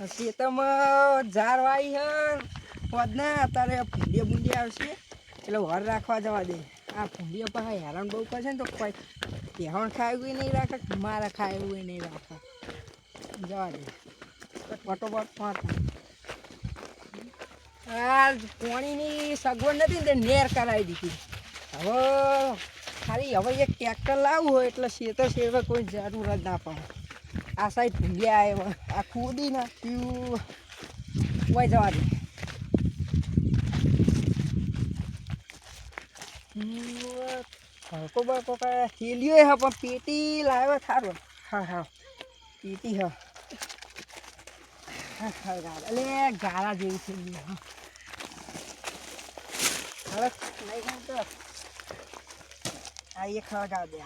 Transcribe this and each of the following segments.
ખેતરમાં ઝાર વાઈ હે વધના અત્યારે ભૂંડિયા બુંડિયા આવશે એટલે વર રાખવા જવા દે. આ ભૂંડિયા પાસે હેરાન બહુ કરશે ને તો કોઈ પહેણ ખાવું નહીં રાખે, મારે ખાવું નહીં રાખે. જવા દે ફટોફટ પાડતા. આ પાણીની સગવડ નથી ને નેર કરાવી દીધી. હવે ખાલી હવે એક ટ્રેક્ટર લાવવું હોય એટલે શેતર કોઈ જરૂર જ ના પડે. આ સાઈડ ભૂંડિયા આવ્યા આ ખુદી ને પીવું વહી જવા દે. હળકો બળકો હેલ્યો હા પણ પેટી લાવ્યો થારો. હા હા પેટી હા હા એટલે ગાળા જેવી થઈ ગઈ. હા હવે નહીં ખાવ તો આ એક ખળગાવ દે.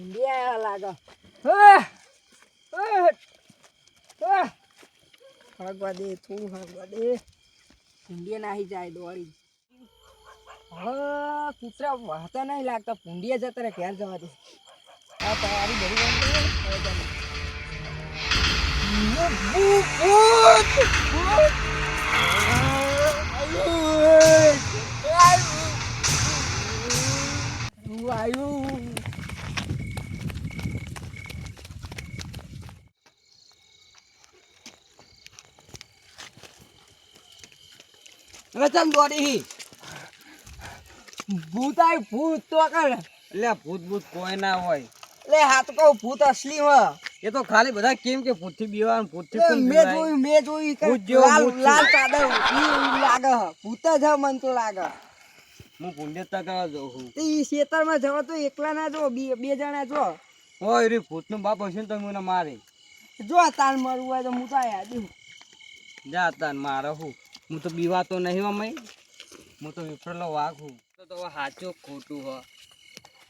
ઇન્ડિયા લાગે હળગવા દે થોડું હળગવા દે. ભૂંડિયા નાહી જાય દોડી. હા કૂતરા વહતા નહીં લાગતા. ભૂંડિયા જતા રે ઘેર જવા દે. આ તૈયારી બધી આવ્યું. રચન દોડી ભૂત આવ્યું. ભૂત તો કર એટલે ભૂત ભૂત કોઈ ના હોય. એટલે હા તો કહું ભૂત અસલી હોય. એ તો ખાલી બધા કેમ કે ભૂત થી બીવા ભૂત થી મેં જોયું લાલ ચાદર લાગે. ભૂત જ મન તો લાગે. હું પુણ્યતા કરવા જઉં છું. એ ખેતરમાં જવા તો એકલા ના જો બે જણા જો. હોય રે ભૂત નો બાપ હશે ને તો મને મારે. જો તાન મરવું હોય તો હું તો આયા જા તાન મારે હું. હું તો બીવાતો નહીં અમે. હું તો વિફરેલો વાઘ હું. તો સાચું ખોટું હ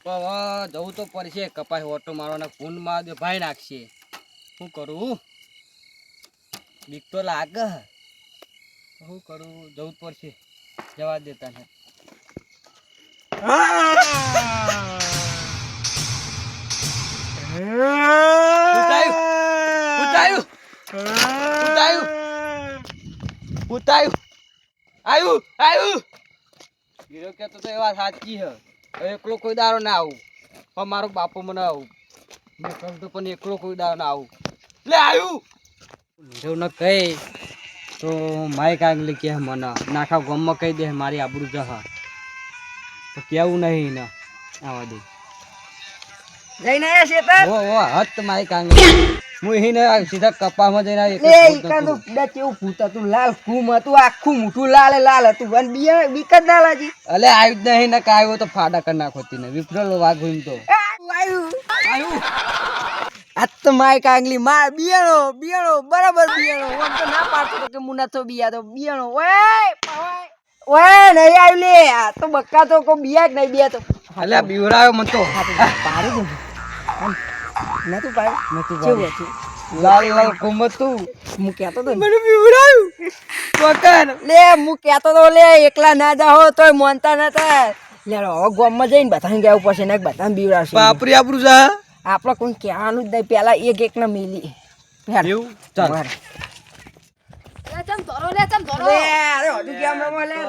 પણ હવે જવું તો પડશે. કપાસ ઓટો મારવાના ફોનમાં ભાઈ નાખશે. શું કરું? બીક તો લાગે. શું કરું? જવું જ પડશે. જવા દેતા ને એ વાત સાચી હે. એકલો કોઈ દારો ના આવું પણ મારો બાપો મને આવું તો પણ એકલો કોઈ દારો ના આવું. લે આવ્યું ન કહે તો માઇક આગલી કે મને નાખા ગામમાં કહી દે મારી આબરૂ જહા તો કેવું નહીં ને આવા દે જઈને આયા શેતર. ઓ હત માઇક આગલી હું એને સીધા કપામાં જઈને કેવું ભૂત હતું. લાલ ખૂમ હતું. આખું મોટું લાલ હતું. અને બીક જ ના લાગી. અલે આવ્યું જ નહીં ને કાંઈ તો ફાડા કરી નાખોતી ને વિફરેલો વાઘ હોય તો આવ્યું. આ તો માય કાંગલી માર બિયાણો બરાબર બિયાણો. આમ તો ના પાડતો કે હું નતો બિયા તો બિયાણો. ઓય નહીં આવ્યું લે. આ તો બક્કા તો કોઈ બિયા જ નહીં બિયા તો. અલે બીવરાયો મન તો પાડું નતું પાડ્યું નતું કેવું હતું. લાલ કુમતું હું કહેતો તો મને બીવરાયું પકડ લે. હું કહેતો તો લે એકલા ના જાઓ તોય મોનતા નતા. લે હવે ગામમાં જઈને બધાને કહેવું પડશે ને બધાને બીવરાવશે. બાપરી આપણું જા આપણે કોઈ કહેવાનું જ નહીં. પેલા એક ને મિલી એવું ચાલ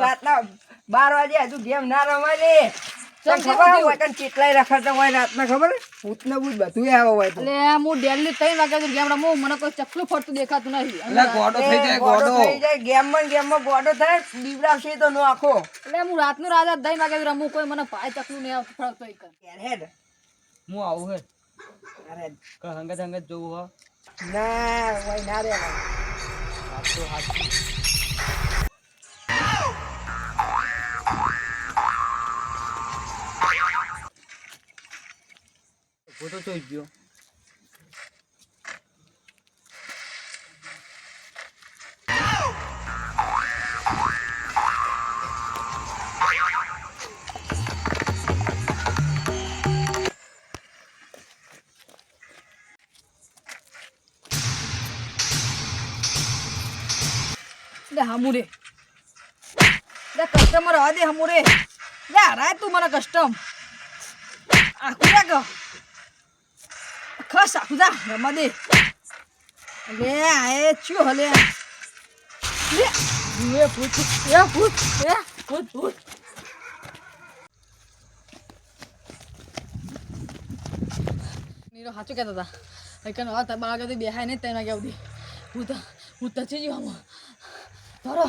રાતના 12 વાગે હજુ ગેમ ના રમાય લે. કેટલાય રખડતા હોય રાતના ખબર ભૂત ને ભૂત બધું આવે હોય. એટલે હું ડેલી 3 વાગ્યા ગેમ રમું. મને કોઈ ચકલું ફરતું દેખાતું નહીં. ગોડો થઈ જાય ગેમમાં ગોડો થાય બીવડાવશે તો નો આખો. એટલે હું રાતનું રાજા 3 વાગ્યા રમું. કોઈ મને ભાઈ ચકલું નહીં ફરતો. હું આવું હે હંગત જોવું હો ના હોય ના રે ફોટો જોઈ ગયો. લે હમું રે લે કસ્ટમર આવા દે હમું રે લે હરાય તું મને કસ્ટમ આખું રાખ ખાસ આખું જા રમવા દે લે આ ચિયો હલે લે ભૂત નીરો સાચું કહેતા હતા કઈ વાત બાળા બેહાય નહીં તેના ગયા સુધી હું તો ચી ગયો આમાં ધરો